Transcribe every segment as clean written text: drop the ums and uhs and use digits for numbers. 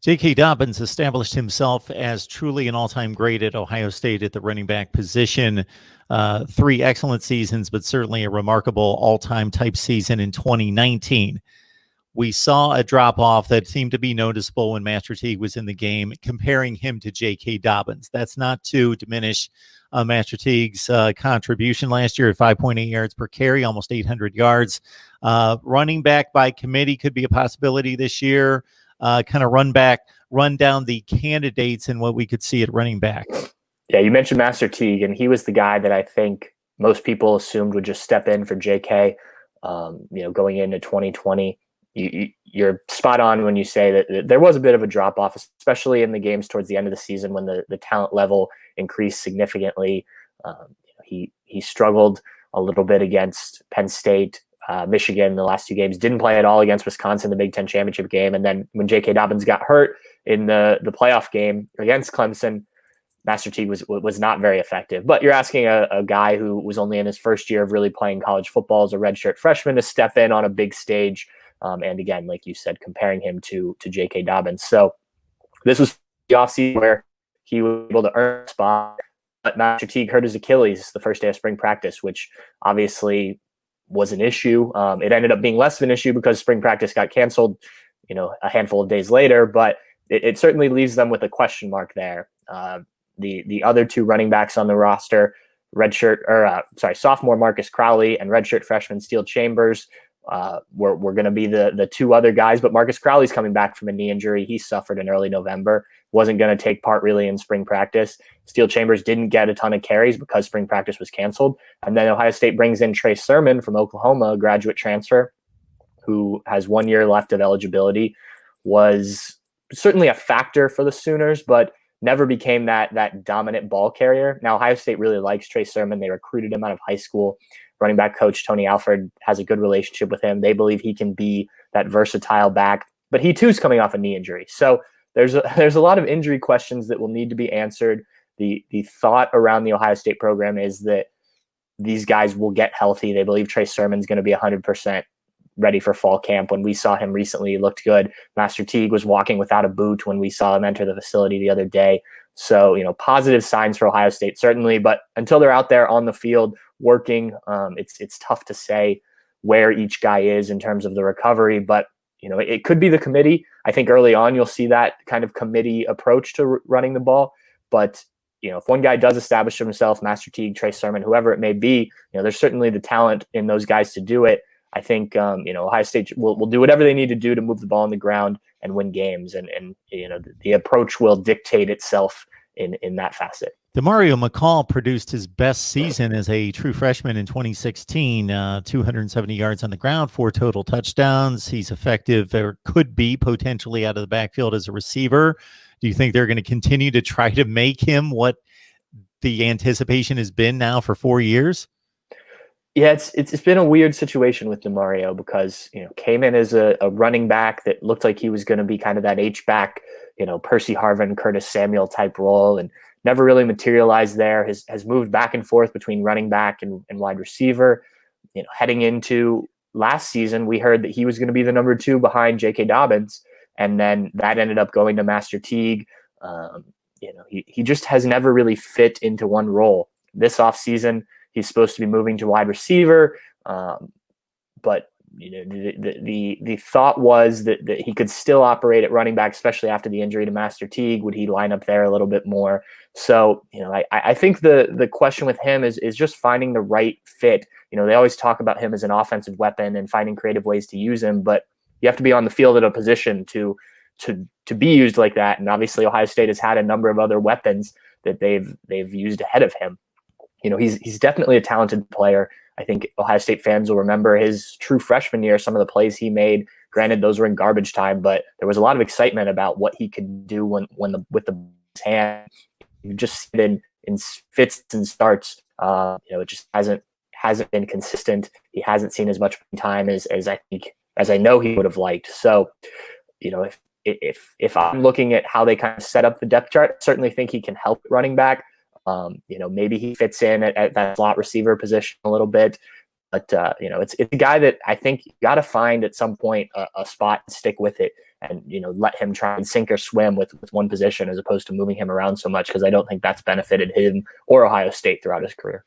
J.K. Dobbins established himself as truly an all-time great at Ohio State at the running back position. 3 excellent seasons, but certainly a remarkable all-time type season in 2019. We saw a drop-off that seemed to be noticeable when Master Teague was in the game, comparing him to J.K. Dobbins. That's not to diminish Master Teague's contribution last year at 5.8 yards per carry, almost 800 yards. Running back by committee could be a possibility this year. Kind of run down the candidates and what we could see at running back. Yeah, you mentioned Master Teague, and he was the guy that I think most people assumed would just step in for JK, going into 2020. You're spot on when you say that there was a bit of a drop-off, especially in the games towards the end of the season when the talent level increased significantly. He struggled a little bit against Penn State, Michigan, the last 2 games, didn't play at all against Wisconsin, the Big Ten championship game. And then when J.K. Dobbins got hurt in the playoff game against Clemson, Master Teague was not very effective. But you're asking a guy who was only in his first year of really playing college football as a redshirt freshman to step in on a big stage. And again, like you said, comparing him to J.K. Dobbins. So this was the offseason where he was able to earn a spot. But Master Teague hurt his Achilles the first day of spring practice, which obviously was an issue. It ended up being less of an issue because spring practice got canceled, a handful of days later, but it certainly leaves them with a question mark there. The other 2 running backs on the roster, sophomore Marcus Crowley and redshirt freshman Steele Chambers, were going to be the 2 other guys, but Marcus Crowley's coming back from a knee injury he suffered in early November, wasn't going to take part really in spring practice. Steele Chambers didn't get a ton of carries because spring practice was canceled. And then Ohio State brings in Trey Sermon from Oklahoma, a graduate transfer who has 1 year left of eligibility, was certainly a factor for the Sooners, but never became that dominant ball carrier. Now, Ohio State really likes Trey Sermon. They recruited him out of high school. Running back coach Tony Alford has a good relationship with him. They believe he can be that versatile back, but he too is coming off a knee injury. So there's a lot of injury questions that will need to be answered. The thought around the Ohio State program is that these guys will get healthy. They believe Trey Sermon's going to be 100% ready for fall camp. When we saw him recently, he looked good. Master Teague was walking without a boot when we saw him enter the facility the other day. So, positive signs for Ohio State, certainly. But until they're out there on the field working, it's tough to say where each guy is in terms of the recovery. But, it could be the committee. I think early on you'll see that kind of committee approach to running the ball. But, if one guy does establish himself, Master Teague, Trey Sermon, whoever it may be, there's certainly the talent in those guys to do it. I think, Ohio State will do whatever they need to do to move the ball on the ground and win games. And the approach will dictate itself in that facet. DeMario Mccall produced his best season as a true freshman in 2016, 270 yards on the ground, 4 total touchdowns. He's effective, or could be potentially out of the backfield as a receiver. Do you think they're going to continue to try to make him what the anticipation has been now for 4 years? Yeah, it's been a weird situation with DeMario because, came in as a running back that looked like he was going to be kind of that H-back, Percy Harvin, Curtis Samuel type role, and never really materialized there. Has moved back and forth between running back and wide receiver. Heading into last season, we heard that he was going to be the number 2 behind J.K. Dobbins, and then that ended up going to Master Teague. He just has never really fit into one role. This offseason, he's supposed to be moving to wide receiver, but the thought was that he could still operate at running back, especially after the injury to Master Teague. Would he line up there a little bit more? So, I think the question with him is just finding the right fit. They always talk about him as an offensive weapon and finding creative ways to use him, but you have to be on the field at a position to be used like that. And obviously Ohio State has had a number of other weapons that they've used ahead of him. He's definitely a talented player. I think Ohio State fans will remember his true freshman year, some of the plays he made. Granted, those were in garbage time, but there was a lot of excitement about what he could do with the hand. You just see it in fits and starts. It just hasn't been consistent. He hasn't seen as much time as I know he would have liked. So, if I'm looking at how they kind of set up the depth chart, I certainly think he can help running back. Maybe he fits in at that slot receiver position a little bit. But it's a guy that I think you got to find at some point a spot and stick with it, and let him try and sink or swim with one position as opposed to moving him around so much, because I don't think that's benefited him or Ohio State throughout his career.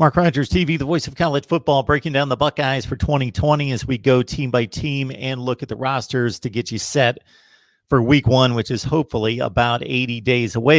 MarkRogersTV, the voice of college football, breaking down the Buckeyes for 2020 as we go team by team and look at the rosters to get you set for week 1, which is hopefully about 80 days away.